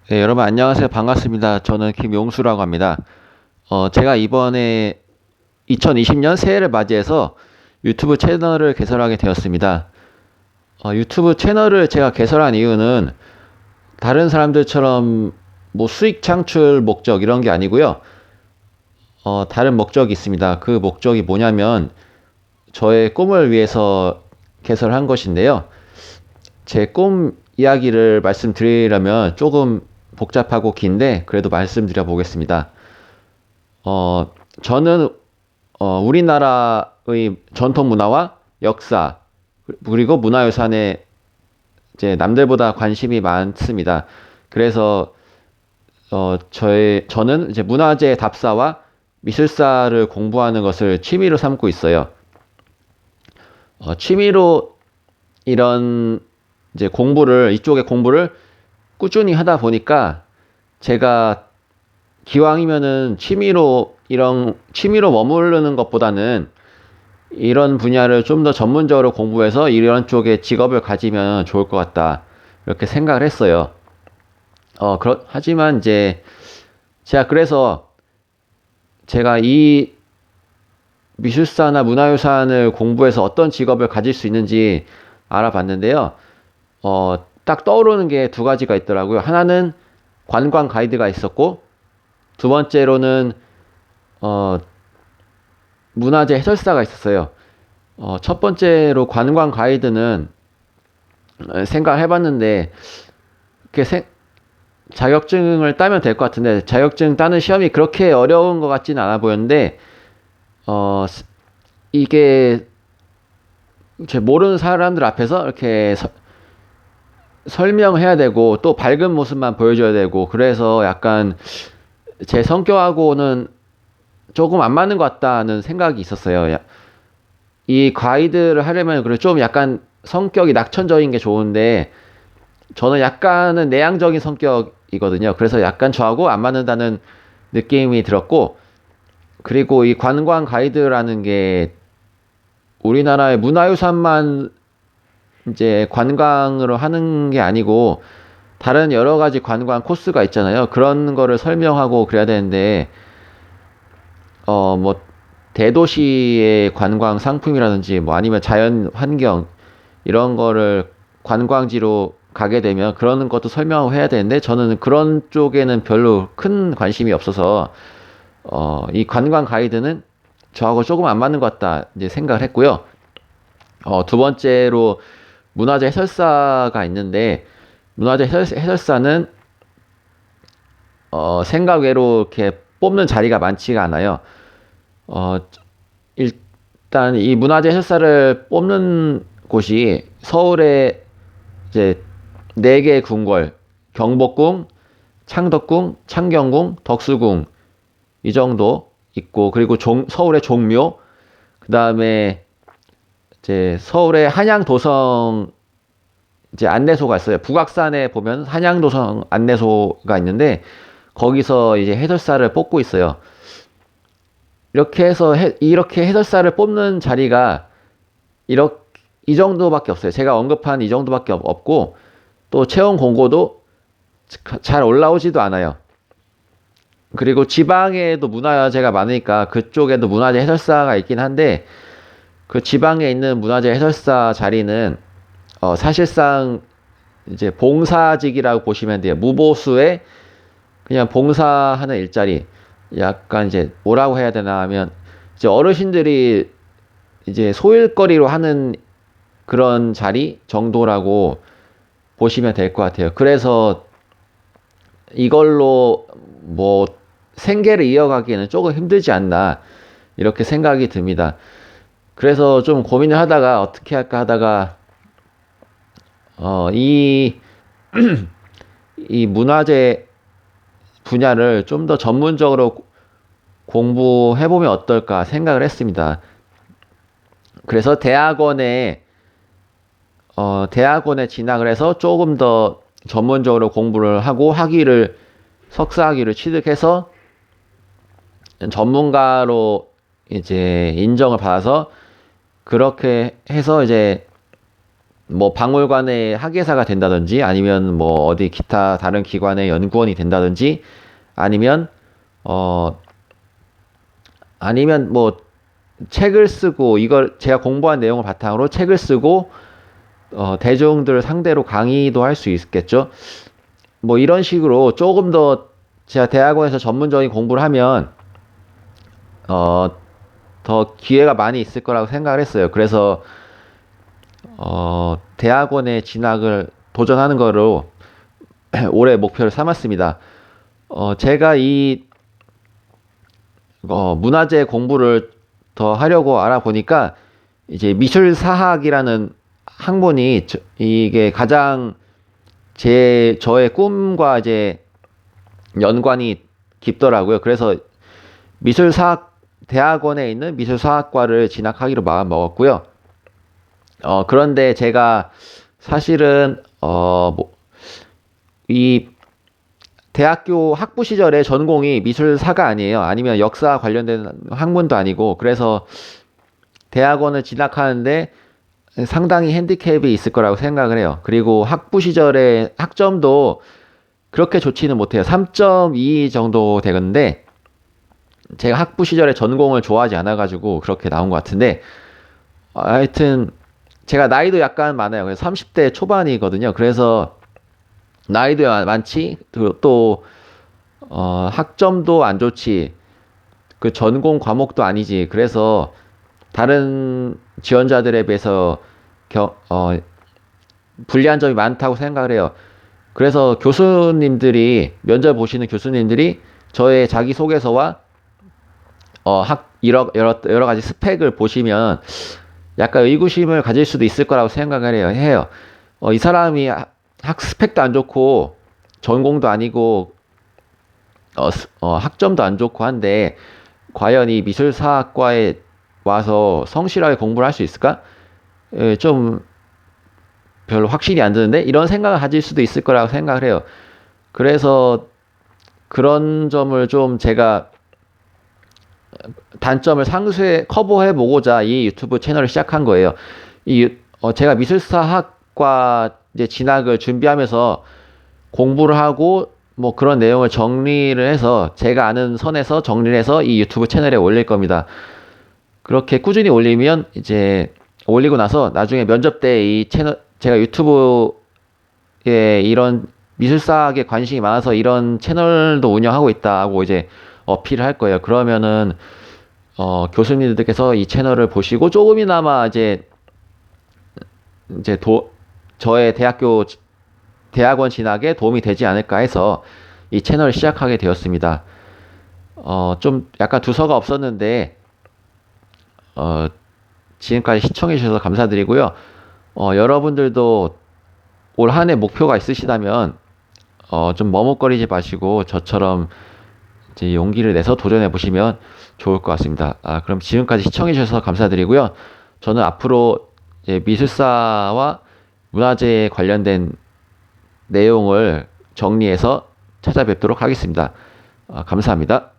네, 여러분 안녕하세요. 반갑습니다. 저는 김용수라고 합니다. 제가 이번에 2020년 새해를 맞이해서 유튜브 채널을 개설하게 되었습니다. 유튜브 채널을 제가 개설한 이유는 다른 사람들처럼 뭐 수익 창출 목적 이런 게 아니고요. 다른 목적이 있습니다. 그 목적이 뭐냐면 저의 꿈을 위해서 개설한 것인데요. 제 꿈 이야기를 말씀드리려면 조금 복잡하고 긴데 그래도 말씀드려 보겠습니다. 저는 우리나라의 전통 문화와 역사 그리고 문화유산에 이제 남들보다 관심이 많습니다. 그래서 저는 이제 문화재 답사와 미술사를 공부하는 것을 취미로 삼고 있어요. 취미로 이런 이제 이쪽의 공부를 꾸준히 하다 보니까 제가 기왕이면은 취미로 머무르는 것보다는 이런 분야를 좀 더 전문적으로 공부해서 이런 쪽에 직업을 가지면 좋을 것 같다. 이렇게 생각을 했어요. 하지만 이제 그래서 제가 이 미술사나 문화유산을 공부해서 어떤 직업을 가질 수 있는지 알아봤는데요. 딱 떠오르는 게 두 가지가 있더라고요. 하나는 관광 가이드가 있었고, 두 번째로는 어, 문화재 해설사가 있었어요. 첫 번째로 관광 가이드는 생각을 해봤는데 그렇게 자격증을 따면 될 것 같은데 자격증 따는 시험이 그렇게 어려운 것 같지는 않아 보였는데 이게 제 모르는 사람들 앞에서 이렇게 설명해야 되고 또 밝은 모습만 보여줘야 되고 그래서 약간 제 성격하고는 조금 안 맞는 것 같다는 생각이 있었어요. 이 가이드를 하려면 그래 좀 약간 성격이 낙천적인 게 좋은데 저는 약간은 내향적인 성격이거든요. 그래서 약간 저하고 안 맞는다는 느낌이 들었고 그리고 이 관광 가이드라는 게 우리나라의 문화유산만 이제 관광으로 하는 게 아니고 다른 여러 가지 관광 코스가 있잖아요. 그런 거를 설명하고 그래야 되는데 뭐 대도시의 관광 상품이라든지 뭐 아니면 자연 환경 이런 거를 관광지로 가게 되면 그런 것도 설명하고 해야 되는데 저는 그런 쪽에는 별로 큰 관심이 없어서 이 관광 가이드는 저하고 조금 안 맞는 것 같다 이제 생각을 했고요. 두 번째로 문화재 해설사가 있는데 해설사는 생각 외로 이렇게 뽑는 자리가 많지가 않아요. 어, 일단 이 문화재 해설사를 뽑는 곳이 서울에 이제 네 개 궁궐, 경복궁, 창덕궁, 창경궁, 덕수궁 이 정도 있고 그리고 서울의 종묘, 그다음에 이제 서울의 한양도성 이제 안내소가 있어요. 북악산에 보면 한양도성 안내소가 있는데 거기서 이제 해설사를 뽑고 있어요. 이렇게 해설사를 뽑는 자리가 이렇게 이 정도밖에 없어요. 제가 언급한 이 정도밖에 없고 또 채용 공고도 잘 올라오지도 않아요. 그리고 지방에도 문화재가 많으니까 그쪽에도 문화재 해설사가 있긴 한데 그 지방에 있는 문화재 해설사 자리는 사실상 이제 봉사직이라고 보시면 돼요. 무보수의 그냥 봉사하는 일자리. 약간 이제 뭐라고 해야 되나 하면 이제 어르신들이 이제 소일거리로 하는 그런 자리 정도라고 보시면 될 것 같아요. 그래서 이걸로 뭐 생계를 이어가기에는 조금 힘들지 않나 이렇게 생각이 듭니다. 그래서 좀 고민을 하다가 어떻게 할까 하다가 어, 이, 이 문화재 분야를 좀 더 전문적으로 공부해보면 어떨까 생각을 했습니다. 그래서 대학원에 진학을 해서 조금 더 전문적으로 공부를 하고 석사 학위를 취득해서 전문가로 이제 인정을 받아서 그렇게 해서 이제 뭐 박물관의 학예사가 된다든지 아니면 뭐 어디 기타 다른 기관의 연구원이 된다든지 아니면 어 아니면 뭐 책을 쓰고 이걸 제가 공부한 내용을 바탕으로 책을 쓰고 대중들을 상대로 강의도 할 수 있겠죠. 뭐 이런 식으로 조금 더 제가 대학원에서 전문적인 공부를 하면 어, 더 기회가 많이 있을 거라고 생각을 했어요. 그래서 대학원에 진학을 도전하는 거로 올해 목표를 삼았습니다. 제가 이 문화재 공부를 더 하려고 알아보니까 이제 미술사학이라는 학문이 이게 가장 저의 꿈과 이제 연관이 깊더라고요. 그래서 미술사학 대학원에 있는 미술사학과를 진학하기로 마음 먹었고요. 그런데 제가 사실은 이 대학교 학부 시절에 전공이 미술사가 아니에요. 아니면 역사 관련된 학문도 아니고 그래서 대학원을 진학하는데 상당히 핸디캡이 있을 거라고 생각을 해요. 그리고 학부 시절에 학점도 그렇게 좋지는 못해요. 3.2 정도 되는데 제가 학부 시절에 전공을 좋아하지 않아가지고 그렇게 나온 것 같은데 하여튼 제가 나이도 약간 많아요. 그래서 30대 초반이거든요. 그래서 나이도 많지 또 학점도 안 좋지 그 전공 과목도 아니지. 그래서 다른 지원자들에 비해서 불리한 점이 많다고 생각을 해요. 그래서 교수님들이 면접 보시는 교수님들이 저의 자기소개서와 여러 가지 스펙을 보시면 약간 의구심을 가질 수도 있을 거라고 생각을 해요. 이 사람이 학 스펙도 안 좋고 전공도 아니고 학점도 안 좋고 한데 과연 이 미술사학과에 와서 성실하게 공부를 할 수 있을까? 좀 별로 확신이 안 드는데 이런 생각을 가질 수도 있을 거라고 생각을 해요. 그래서 그런 점을 좀 제가 단점을 커버해 보고자 이 유튜브 채널을 시작한 거예요. 제가 미술사학과 이제 진학을 준비하면서 공부를 하고 뭐 그런 내용을 정리를 해서 제가 아는 선에서 정리를 해서 이 유튜브 채널에 올릴 겁니다. 그렇게 꾸준히 올리면 이제 올리고 나서 나중에 면접 때 이 채널 제가 유튜브에 이런 미술사학에 관심이 많아서 이런 채널도 운영하고 있다고 이제 어필을 할 거예요. 그러면은 교수님들께서 이 채널을 보시고 조금이나마 이제 저의 대학원 진학에 도움이 되지 않을까 해서 이 채널을 시작하게 되었습니다. 좀 약간 두서가 없었는데 지금까지 시청해 주셔서 감사드리고요. 여러분들도 올 한 해 목표가 있으시다면 좀 머뭇거리지 마시고 저처럼 이제 용기를 내서 도전해 보시면 좋을 것 같습니다. 그럼 지금까지 시청해 주셔서 감사드리고요. 저는 앞으로 이제 미술사와 문화재에 관련된 내용을 정리해서 찾아뵙도록 하겠습니다. 감사합니다.